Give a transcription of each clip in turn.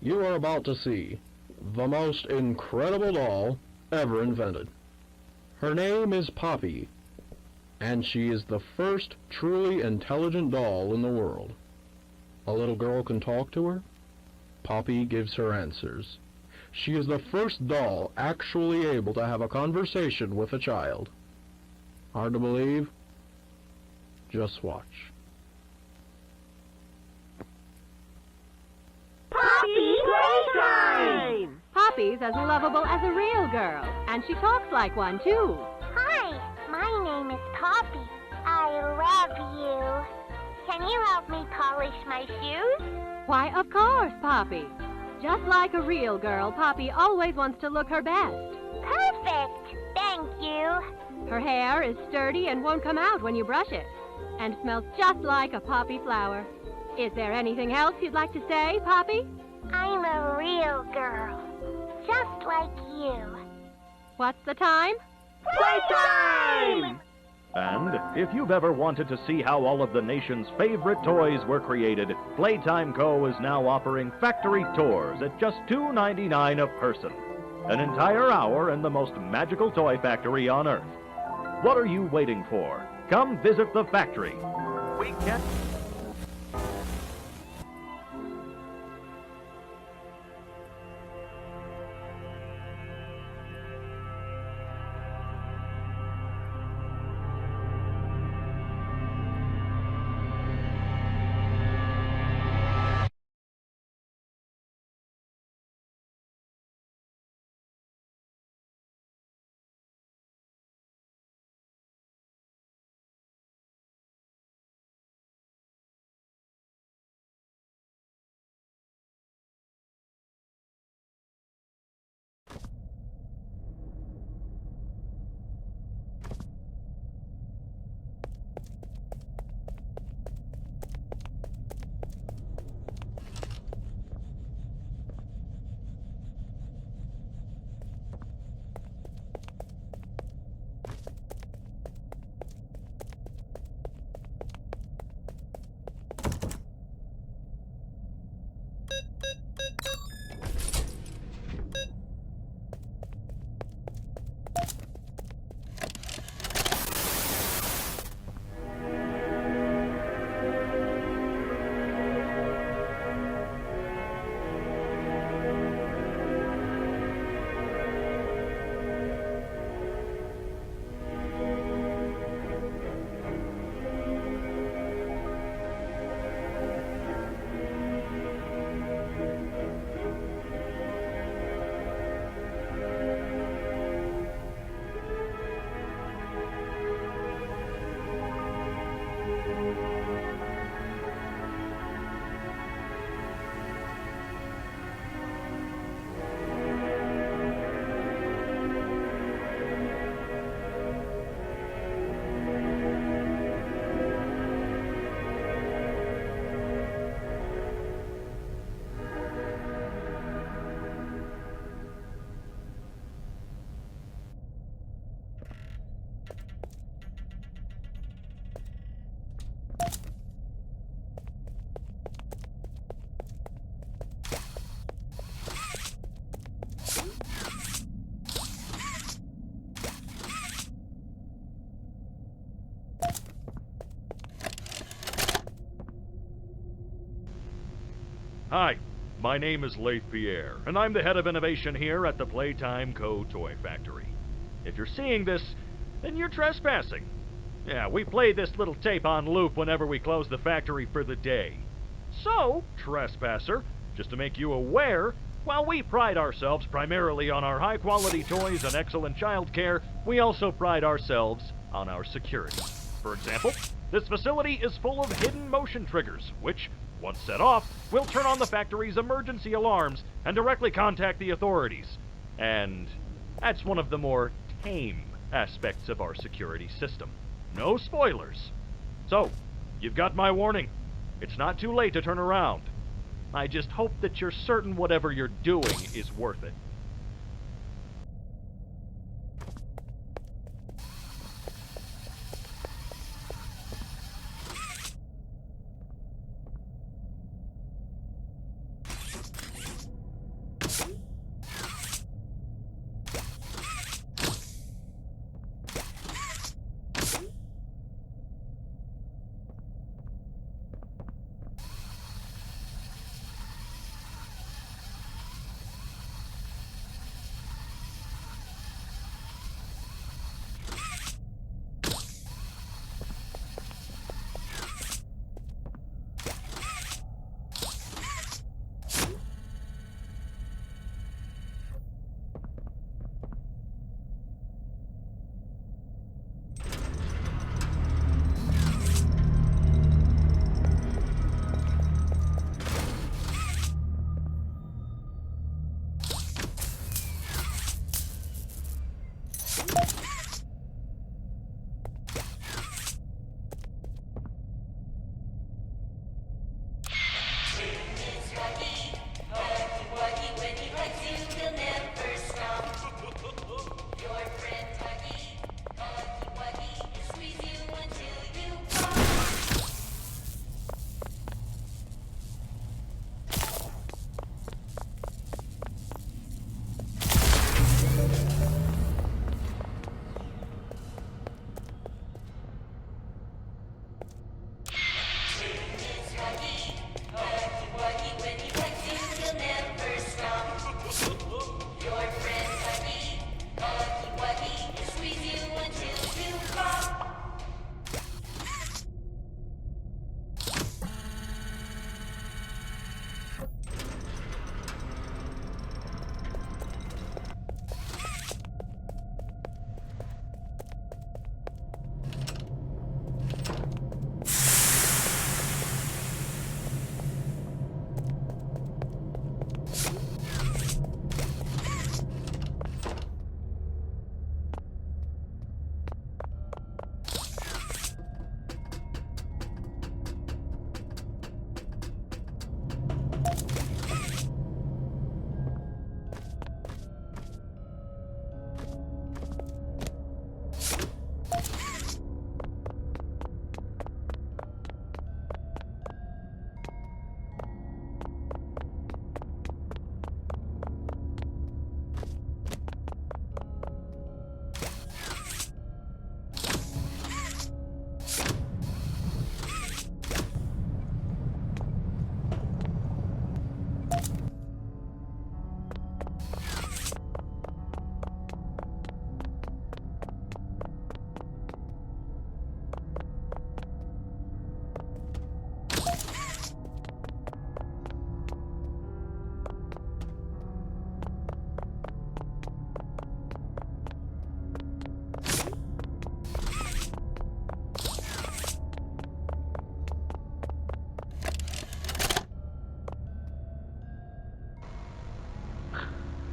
You are about to see the most incredible doll ever invented. Her name is Poppy, and she is the first truly intelligent doll in the world. A little girl can talk to her. Poppy gives her answers. She is the first doll actually able to have a conversation with a child. Hard to believe? Just watch. Poppy playtime! Poppy's as lovable as a real girl, and she talks like one, too. Hi, my name is Poppy. I love you. Can you help me polish my shoes? Why, of course, Poppy. Just like a real girl, Poppy always wants to look her best. Perfect! Thank you. Her hair is sturdy and won't come out when you brush it, and smells just like a poppy flower. Is there anything else you'd like to say, Poppy? I'm a real girl, just like you. What's the time? Playtime! And if you've ever wanted to see how all of the nation's favorite toys were created, Playtime Co. is now offering factory tours at just $2.99 a person. An entire hour in the most magical toy factory on Earth. What are you waiting for? Come visit the factory. We can't... Hi, my name is Leith Pierre, and I'm the head of innovation here at the Playtime Co. Toy Factory. If you're seeing this, then you're trespassing. Yeah, we play this little tape on loop whenever we close the factory for the day. So, trespasser, just to make you aware, while we pride ourselves primarily on our high-quality toys and excellent child care, we also pride ourselves on our security. For example, this facility is full of hidden motion triggers, which, once set off, will turn on the factory's emergency alarms and directly contact the authorities. And that's one of the more tame aspects of our security system. No spoilers. So, you've got my warning. It's not too late to turn around. I just hope that you're certain whatever you're doing is worth it.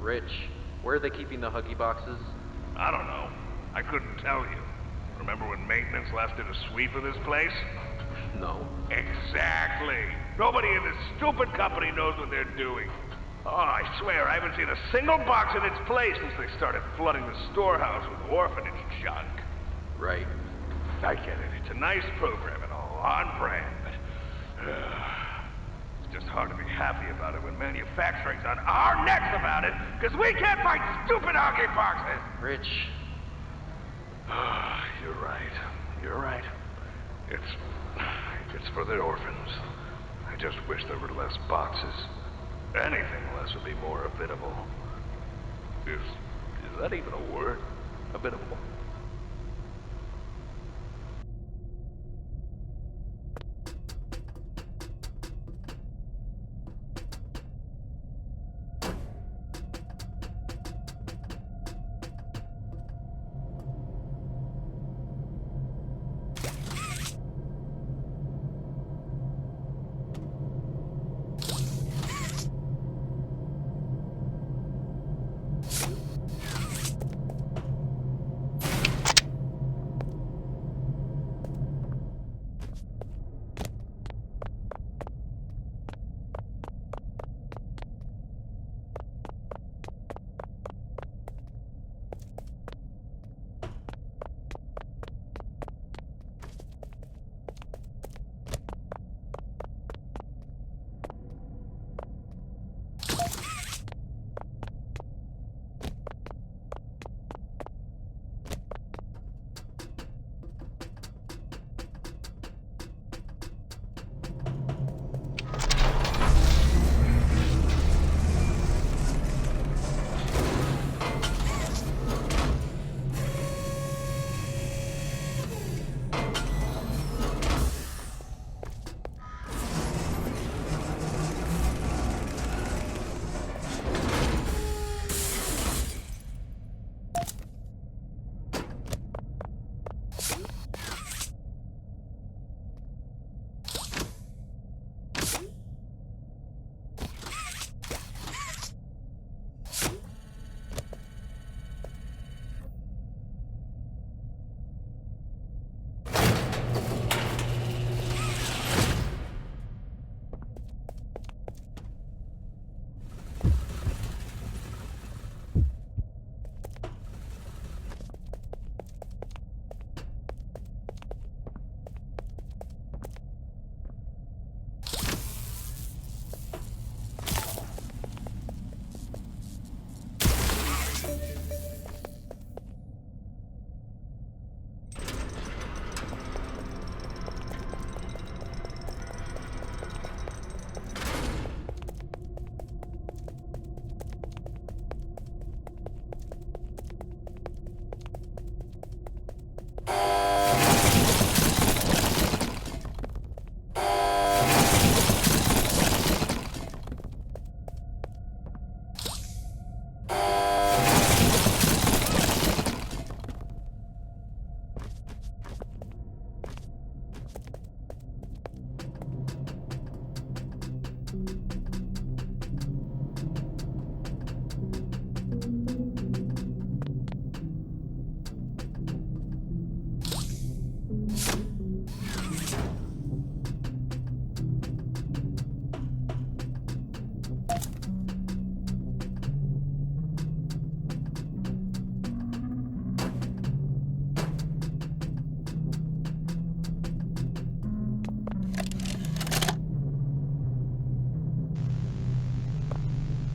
Rich, where are they keeping the Huggy boxes? I don't know. I couldn't tell you. Remember when maintenance last did a sweep of this place? No. Exactly. Nobody in this stupid company knows what they're doing. Oh, I swear, I haven't seen a single box in its place since they started flooding the storehouse with orphanage junk. Right. I get it. It's a nice program and all, on brand, but... it's just hard to be happy about it when manufacturing's on our necks about it, because we can't find stupid Huggy boxes! Rich. You're right. You're right. It's for the orphans. I just wish there were less boxes. Anything less would be more habitable. Is that even a word? Habitable?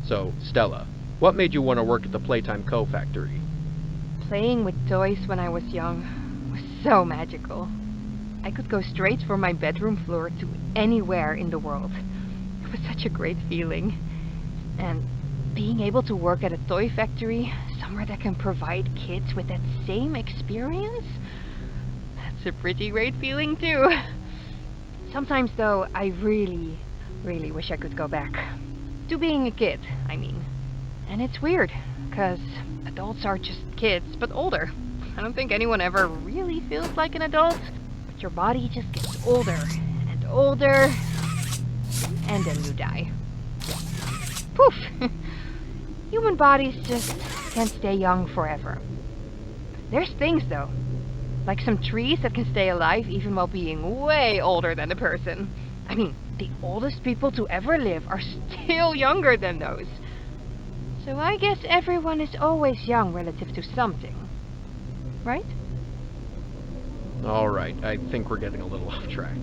So, Stella, what made you want to work at the Playtime Co. factory? Playing with toys when I was young was so magical. I could go straight from my bedroom floor to anywhere in the world. It was such a great feeling. And being able to work at a toy factory, somewhere that can provide kids with that same experience, that's a pretty great feeling too. Sometimes though, I really wish I could go back. To being a kid, I mean. And it's weird, because adults are just kids, but older. I don't think anyone ever really feels like an adult, but your body just gets older and older, and then you die. Poof! Human bodies just can't stay young forever. There's things though, like some trees that can stay alive even while being way older than the person. I mean, the oldest people to ever live are still younger than those. So I guess everyone is always young relative to something. Right? Alright, I think we're getting a little off track.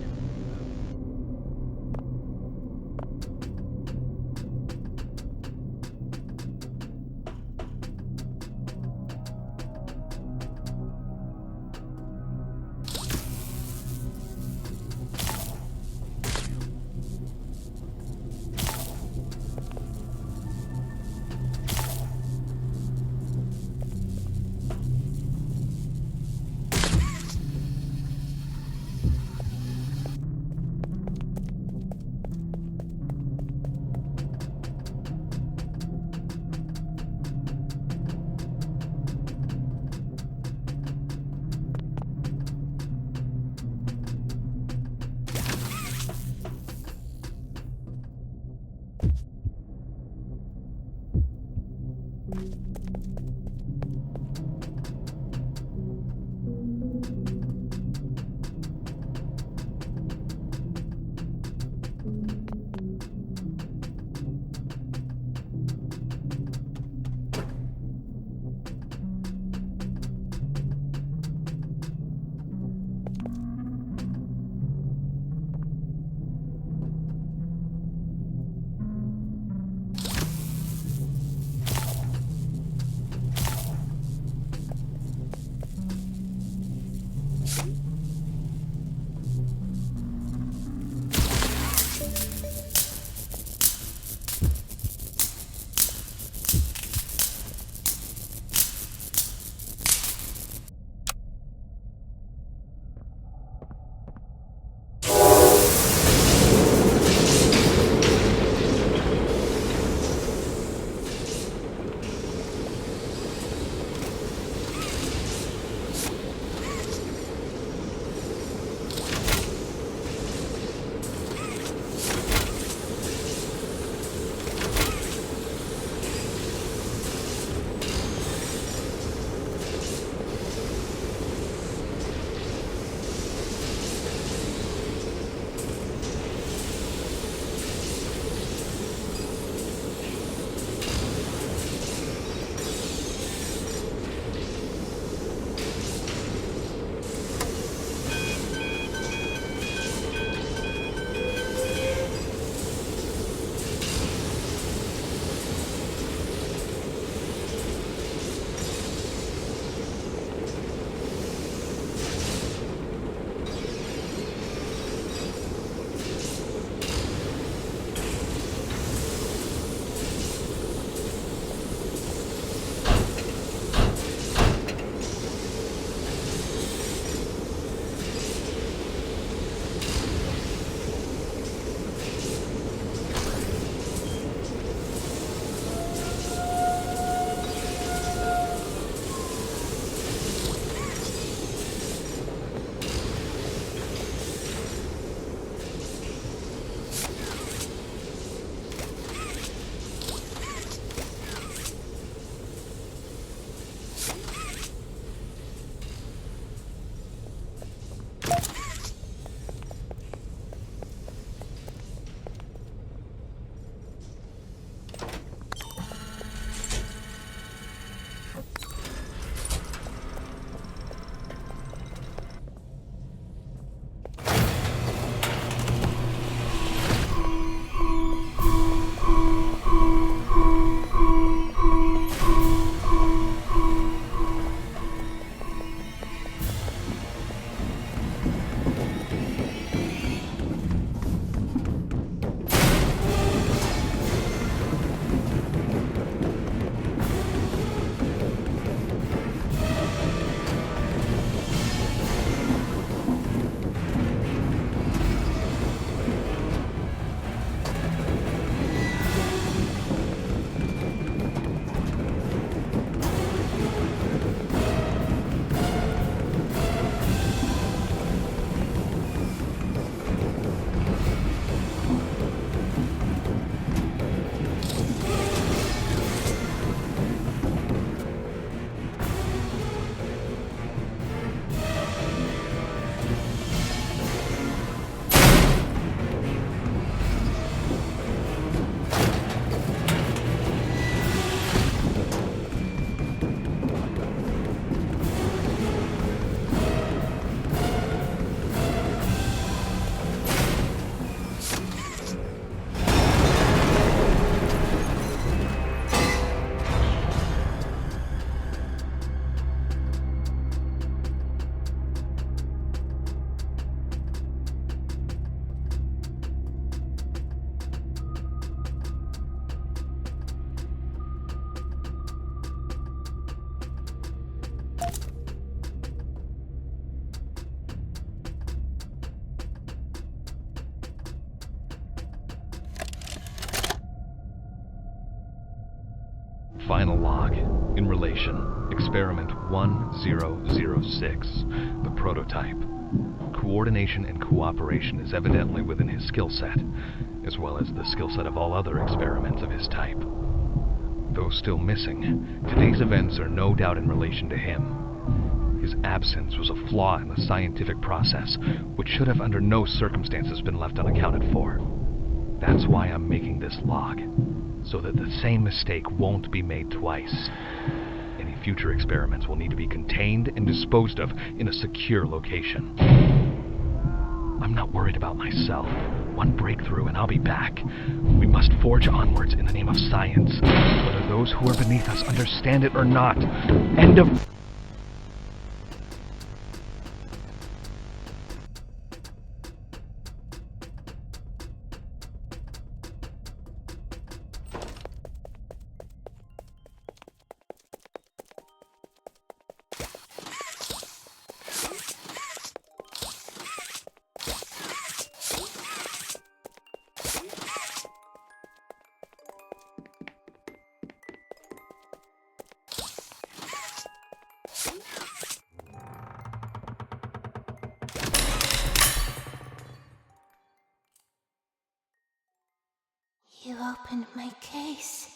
final log. In relation, experiment 1006, the prototype. Coordination and cooperation is evidently within his skill set, as well as the skill set of all other experiments of his type. Though still missing, today's events are no doubt in relation to him. His absence was a flaw in the scientific process, which should have under no circumstances been left unaccounted for. That's why I'm making this log, so that the same mistake won't be made twice. Any future experiments will need to be contained and disposed of in a secure location. I'm not worried about myself. One breakthrough and I'll be back. We must forge onwards in the name of science, whether those who are beneath us understand it or not. End of... You opened my case.